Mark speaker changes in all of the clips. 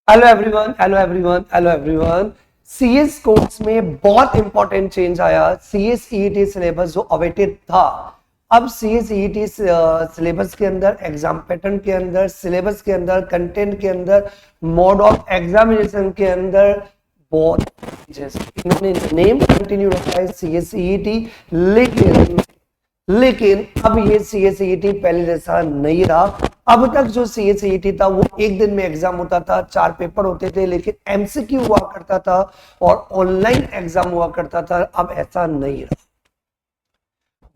Speaker 1: Hello everyone, hello everyone, hello everyone. CS course में बहुत important change आया। CS EET syllabus जो awaited था, अब सीएस ईईटी सिलेबस के अंदर, एग्जाम पैटर्न के अंदर, सिलेबस के अंदर, कंटेंट के अंदर, मोड ऑफ एग्जामिनेशन के अंदर बहुत इन्होंने नेम कंटिन्यू रखा है सीएस ईईटी, लेकिन अब ये सीएसईटी पहले जैसा नहीं रहा। अब तक जो सीएसईटी था वो एक दिन में एग्जाम होता था, 4 पेपर होते थे, लेकिन एमसीक्यू हुआ करता था और ऑनलाइन एग्जाम हुआ करता था। अब ऐसा नहीं रहा।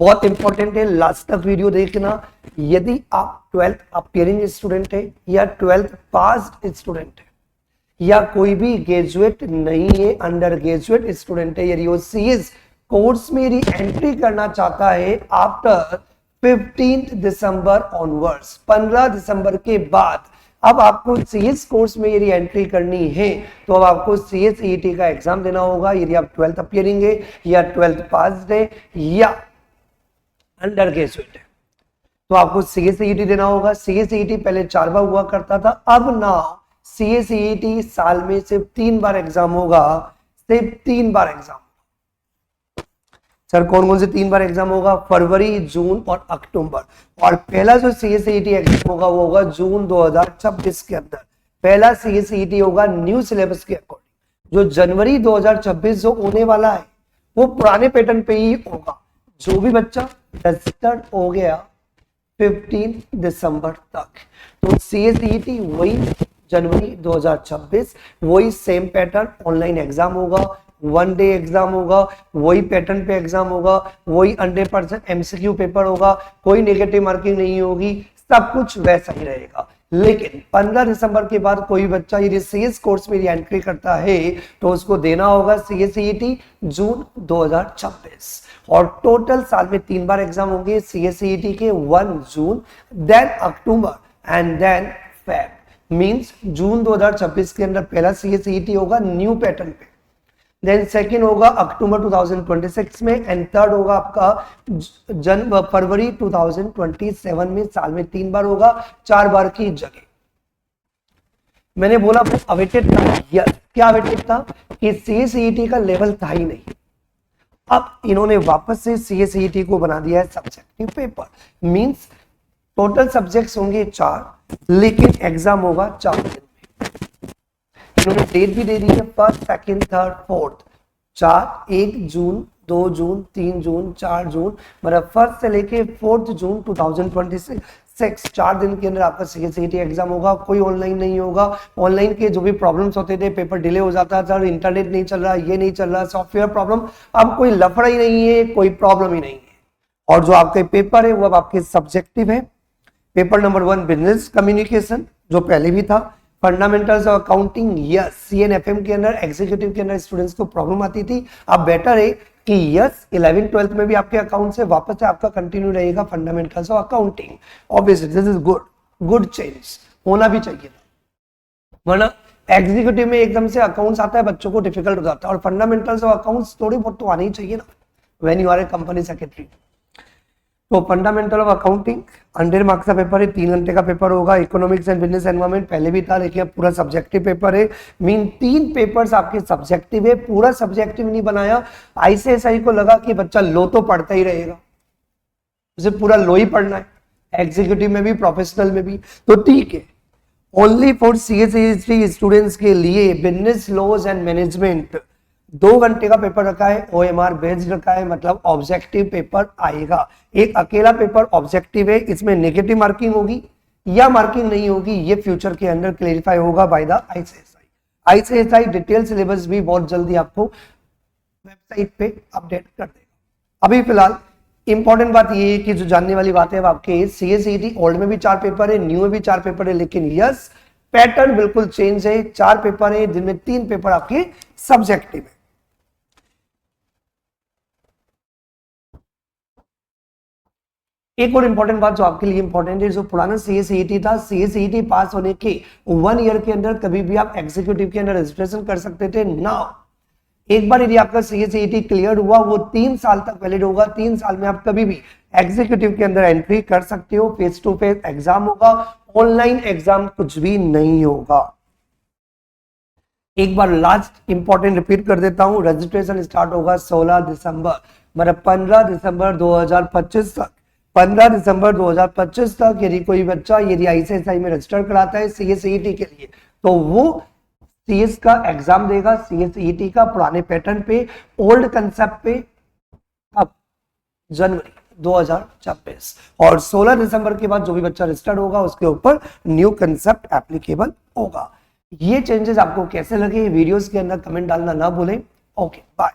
Speaker 1: बहुत इंपॉर्टेंट है, लास्ट तक वीडियो देखना। यदि आप 12th अपीयरिंग स्टूडेंट है या 12th पास्ड स्टूडेंट है या कोई भी ग्रेजुएट नहीं है, अंडर ग्रेजुएट स्टूडेंट है, यदि वो सीएस कोर्स में यदि एंट्री करना चाहता है आफ्टर 15 दिसंबर ऑनवर्ड्स, 15 दिसंबर के बाद अब आपको सीएस कोर्स में यदि एंट्री करनी है तो अब आपको सीएस ईईटी का एग्जाम देना होगा। यदि आप 12th अपीयरिंग है या 12th पास है या अंडर ग्रेजुएट है तो आपको सीएस ईईटी देना होगा। सीएस ईईटी पहले 4 बार हुआ करता था, अब ना सीएस ईईटी साल में सिर्फ 3 बार एग्जाम होगा, सिर्फ 3 बार एग्जाम। सर कौन कौन से 3 बार एग्जाम होगा? फरवरी, जून और अक्टूबर। और पहला जो सीएसईटी एग्जाम होगा वो होगा जून 2026 के अंदर। पहला सीएसईटी होगा न्यू सिलेबस के अकॉर्डिंग। जो जनवरी 2026 जो होने वाला है वो पुराने पैटर्न पे ही होगा। जो भी बच्चा रजिस्टर्ड हो गया 15 दिसंबर तक, तो सीएसईटी वही जनवरी 2026, वही सेम पैटर्न, ऑनलाइन एग्जाम होगा, 1 डे एग्जाम होगा, वही पैटर्न पे एग्जाम होगा, वही 100% एमसीक्यू पेपर होगा, कोई नेगेटिव मार्किंग नहीं होगी, सब कुछ वैसा ही रहेगा। लेकिन 15 दिसंबर के बाद कोई बच्चा यदि सीएस कोर्स में एंट्री करता है तो उसको देना होगा सीएसईटी जून 2026। और टोटल साल में 3 बार एग्जाम होंगे सीएसईटी के, 1 June, then October and then Feb. Means June 2026 के अंदर पहला सीएसईटी होगा न्यू पैटर्न पे, देन सेकेंड होगा अक्टूबर 2026 में, एंड थर्ड होगा आपका फरवरी 2027 में। साल में 3 बार होगा, 4 बार की जगह। मैंने बोला अवेटेड था, यस। क्या अवेटेड था? कि सीएसईटी का लेवल था ही नहीं। अब इन्होंने वापस से सीएसईटी को बना दिया है subjective paper. Means total subjects होंगे 4, लेकिन एग्जाम होगा 4 दिन में। इन्होंने डेट भी दे दी है, 1st, 2nd, 3rd, 4th, 4, 1 जून, 2 जून, 3 जून, 4 जून, मतलब 1st से लेके 4th जून 2026, 4 दिन के अंदर आपका सीएसईटी एग्जाम होगा। कोई ऑनलाइन नहीं होगा। ऑनलाइन के जो भी प्रॉब्लम्स होते थे, पेपर डिले हो जाता था, इंटरनेट नहीं चल रहा, ये नहीं चल रहा, सॉफ्टवेयर प्रॉब्लम, अब कोई लफड़ा ही नहीं है, कोई प्रॉब्लम ही नहीं है। और जो आपके पेपर है वो अब आपके सब्जेक्टिव है। पेपर नंबर 1 बिजनेस कम्युनिकेशन, जो पहले भी था। फंडामेंटल्स ऑफ अकाउंटिंग, यस, सीएनएफएम के अंदर, एग्जीक्यूटिव के अंदर स्टूडेंट्स को प्रॉब्लम आती थी। अब बेटर है कि यस 11th 12th में भी आपके अकाउंट से वापस से आपका कंटिन्यू रहेगा fundamentals of accounting. Obviously this is good change, होना भी चाहिए, वरना एग्जीक्यूटिव में एकदम से अकाउंट्स आता है, बच्चों को डिफिकल्ट हो जाता है। और फंडामेंटल्स ऑफ अकाउंट्स थोड़ी बहुत तो आनी ही चाहिए ना, when you are a company secretary. तो फंडामेंटल ऑफ अकाउंटिंग 100 मार्क्स का पेपर है, 3 घंटे का पेपर होगा। इकोनॉमिक्स एंड बिजनेस एनवायरनमेंट पहले भी था, लेकिन अब पूरा सब्जेक्टिव पेपर है। मीन 3 पेपर्स आपके सब्जेक्टिव है। पूरा सब्जेक्टिव नहीं बनाया, आईसीएसआई को लगा कि बच्चा लो तो पढ़ता ही रहेगा, उसे पूरा लो ही पढ़ना है, एग्जीक्यूटिव में भी, प्रोफेशनल में भी, तो ठीक है। ओनली फॉर सीएसई स्टूडेंट्स के लिए बिजनेस लॉज एंड मैनेजमेंट 2 घंटे का पेपर रखा है, ओएमआर बेस्ड रखा है, मतलब ऑब्जेक्टिव पेपर आएगा। एक अकेला पेपर ऑब्जेक्टिव है, इसमें नेगेटिव मार्किंग होगी या मार्किंग नहीं होगी, ये फ्यूचर के अंदर क्लेरिफाई होगा by the ICSI. ICSI detail syllabus भी बहुत जल्दी आपको वेबसाइट पे अपडेट कर देगा। अभी फिलहाल इंपॉर्टेंट बात ये है कि जो जानने वाली बात है, आपके सीएसईटी ओल्ड में भी 4 पेपर है, न्यू में भी 4 पेपर है, लेकिन यस पैटर्न बिल्कुल चेंज है। 4 पेपर है जिनमें 3 पेपर आपके सब्जेक्टिव है। एक और इंपॉर्टेंट बात जो आपके लिए इंपॉर्टेंट है, जो पुराना सीएसईटी था, सीएसईटी पास होने के 1 ईयर के अंदर कभी भी आप एग्जीक्यूटिव के अंदर रजिस्ट्रेशन कर सकते थे। नाउ एक बार यदि आपका सीएसईटी क्लियर हुआ, वो 3 साल तक वैलिड होगा। 3 साल में आप कभी भी एग्जीक्यूटिव के अंदर एंट्री कर सकते हो। फेस टू फेस एग्जाम होगा, ऑनलाइन एग्जाम कुछ भी नहीं होगा। एक बार लास्ट इंपॉर्टेंट रिपीट कर देता हूं, रजिस्ट्रेशन स्टार्ट होगा 16 दिसंबर, मतलब 15 दिसंबर 2025 तक। 15 दिसंबर 2025 तक यदि कोई बच्चा यदि आईसीएसआई में रजिस्टर कराता है सीएसईटी के लिए, तो वो सीएस का एग्जाम देगा, सीएसईटी का पुराने पैटर्न पे, ओल्ड कंसेप्ट पे, अब जनवरी 2026, और 16 दिसंबर के बाद जो भी बच्चा रजिस्टर्ड होगा उसके ऊपर न्यू कंसेप्ट एप्लीकेबल होगा। ये चेंजेस आपको कैसे लगे वीडियोस के अंदर कमेंट डालना ना भूलें। Okay bye.